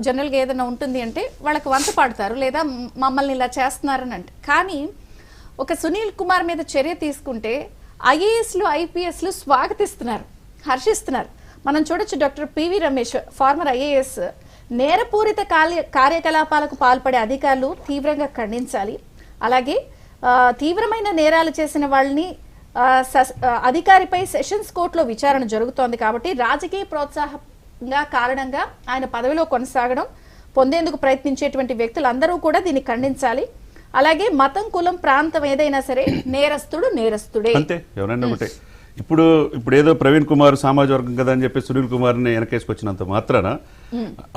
జనరల్గా ఏదైనా ఉంటుంది అంటే వాళ్ళకి వంత పాడతారు లేదా మమ్మల్ని ఇలా చేస్తున్నారని అంటే. కానీ ఒక సునీల్ కుమార్ మీద చర్య తీసుకుంటే ఐఏఎస్లు ఐపీఎస్లు స్వాగతిస్తున్నారు, హర్షిస్తున్నారు. మనం చూడొచ్చు doctor PV Ramesh former IAS నేరపూరిత కార్యకలాపాలకు పాల్పడే అధికారులు తీవ్రంగా ఖండించాలి. అలాగే తీవ్రమైన నేరాలు చేసిన వాళ్ళని అధికారిపై సెషన్స్ కోర్టులో విచారణ జరుగుతోంది కాబట్టి రాజకీయ ప్రోత్సాహంగా కారణంగా ఆయన పదవిలో కొనసాగడం పొందేందుకు ప్రయత్నించేటువంటి వ్యక్తులందరూ కూడా దీన్ని ఖండించాలి. అలాగే మతం, కులం, ప్రాంతం ఏదైనా సరే నేరస్తుడు నేరస్తుడే అంతే. ఎవరైనా ఒకటే. ఇప్పుడు ఏదో ప్రవీణ్ కుమార్ సామాజిక వర్గం కదా అని చెప్పి సునీల్ కుమార్ ని వెనకేసుకొచ్చినంత మాత్రాన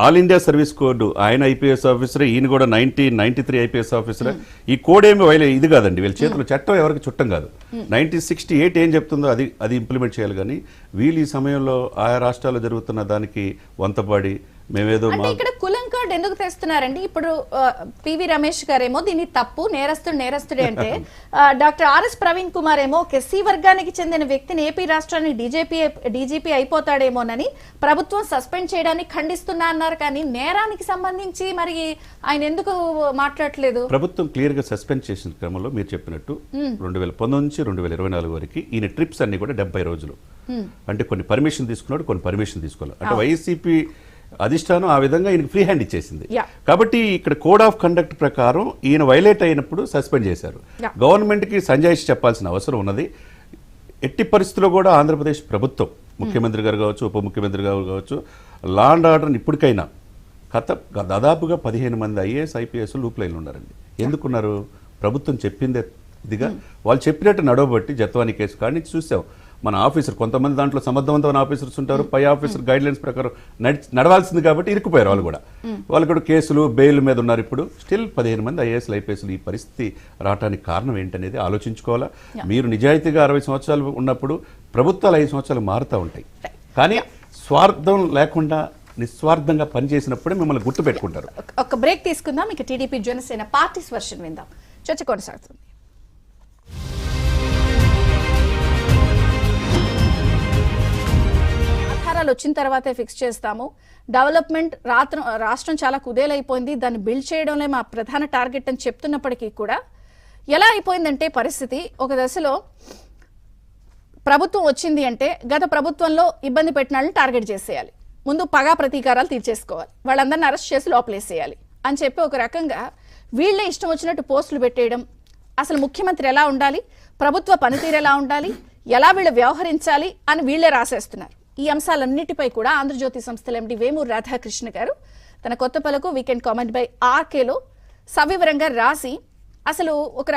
ఆల్ ఇండియా సర్వీస్ కోడ్ ఆయన ఐపీఎస్ ఆఫీసర్, ఈయన కూడా 1993 ఐపీఎస్ ఆఫీసర్. ఈ కోడ్ ఏమి ఇది కాదండి, వీళ్ళ చేతులు చట్టం ఎవరికి చుట్టం కాదు. 1968 ఏం చెప్తుందో అది ఇంప్లిమెంట్ చేయాలి. కానీ వీళ్ళు ఈ సమయంలో ఆయా రాష్ట్రాల్లో జరుగుతున్న దానికి వంతపాడి మేమేదో ఇక్కడ కులం కార్డు ఎందుకు తెస్తున్నారండి? ఇప్పుడు పివి రమేష్ గారేమో దీన్ని తప్పు, నేరస్తుడే అంటే డాక్టర్ ఆర్ఎస్ ప్రవీణ్ కుమార్ ఏమో ఒక ఎస్సీ వర్గానికి చెందిన వ్యక్తిని ఏపీ రాష్ట్రానికి డీజీపీ అయిపోతాడేమోనని ప్రభుత్వం సస్పెండ్ చేయడానికి ఖండిస్తున్నా అన్నారు. కానీ నేరానికి సంబంధించి మరి ఆయన ఎందుకు మాట్లాడలేదు? ప్రభుత్వం క్లియర్ గా సస్పెండ్ చేసిన క్రమంలో మీరు చెప్పినట్టు 2019 నుంచి 2024 వరకు ఈయన ట్రిప్స్ అన్ని కూడా 70 రోజులు. అంటే కొన్ని పర్మిషన్ తీసుకున్నాడు, కొన్ని పర్మిషన్ తీసుకోవాలి. అంటే వైసీపీ అధిష్టానం ఆ విధంగా ఈయనకి ఫ్రీ హ్యాండ్ ఇచ్చేసింది. కాబట్టి ఇక్కడ కోడ్ ఆఫ్ కండక్ట్ ప్రకారం ఈయన వైలేట్ అయినప్పుడు సస్పెండ్ చేశారు. గవర్నమెంట్ కి సంజాయిషి చెప్పాల్సిన అవసరం ఉన్నది. ఎట్టి పరిస్థితుల్లో కూడా ఆంధ్రప్రదేశ్ ప్రభుత్వం, ముఖ్యమంత్రి గారు కావచ్చు, ఉప ముఖ్యమంత్రి గారు కావచ్చు, లా అండ్ ఆర్డర్ని ఇప్పటికైనా దాదాపుగా 15 మంది ఐఏఎస్ ఐపీఎస్ లూప్ లైన్లు ఉన్నారండి. ఎందుకున్నారు? ప్రభుత్వం చెప్పిందే ఇదిగా వాళ్ళు చెప్పినట్టు నడవబట్టి జత్వాని కేసు కాడి నుంచి చూసాం. మన ఆఫీసర్ కొంతమంది దాంట్లో సమర్థవంతమైన ఆఫీసర్స్ ఉంటారు, పై ఆఫీసర్ గైడ్ లైన్స్ ప్రకారం నడవాల్సింది కాబట్టి ఇరుక్కుపోయారు వాళ్ళు కూడా. వాళ్ళు కూడా కేసులు బెయిల్ మీద ఉన్నారు. ఇప్పుడు స్టిల్ 15 మంది ఐఏఎస్లు ఐపీఎస్లు ఈ పరిస్థితి రావడానికి కారణం ఏంటనేది ఆలోచించుకోవాలా. మీరు నిజాయితీగా 60 సంవత్సరాలు ఉన్నప్పుడు ప్రభుత్వాలు 5 సంవత్సరాలు మారుతూ ఉంటాయి. కానీ స్వార్థం లేకుండా నిస్వార్థంగా పనిచేసినప్పుడే మిమ్మల్ని గుర్తు పెట్టుకుంటారు. ఒక బ్రేక్ తీసుకుందాం. ఇక టీడీపీ జనసేన పార్టీస్ వర్షన్ విందాం. చర్చ కొనసాగుతుంది. వచ్చిన తర్వాతే ఫిక్స్ చేస్తాము. డెవలప్మెంట్ రాష్ట్రం చాలా కుదేలైపోయింది, దాన్ని బిల్డ్ చేయడంలో మా ప్రధాన టార్గెట్ అని చెప్తున్నప్పటికీ కూడా ఎలా అయిపోయిందంటే పరిస్థితి, ఒక దశలో ప్రభుత్వం వచ్చింది అంటే గత ప్రభుత్వంలో ఇబ్బంది పెట్టిన వాళ్ళని టార్గెట్ చేసేయాలి, ముందు పగా ప్రతీకారాలు తీర్చేసుకోవాలి, వాళ్ళందరినీ అరెస్ట్ చేసి లోపలేసేయాలి అని చెప్పి ఒక రకంగా వీళ్ళే ఇష్టం వచ్చినట్టు పోస్టులు పెట్టేయడం. అసలు ముఖ్యమంత్రి ఎలా ఉండాలి, ప్రభుత్వ పనితీరు ఎలా ఉండాలి, ఎలా వీళ్ళు వ్యవహరించాలి అని వీళ్లే రాసేస్తున్నారు. ఈ అంశాలన్నిటిపై కూడా ఆంధ్రజ్యోతి సంస్థల ఎండి వేమూరు రాధాకృష్ణ గారు తన కొత్త పలకు వీకెండ్ కామెంట్ బై ఆర్కేలో సవివరంగా రాసి అసలు ఒక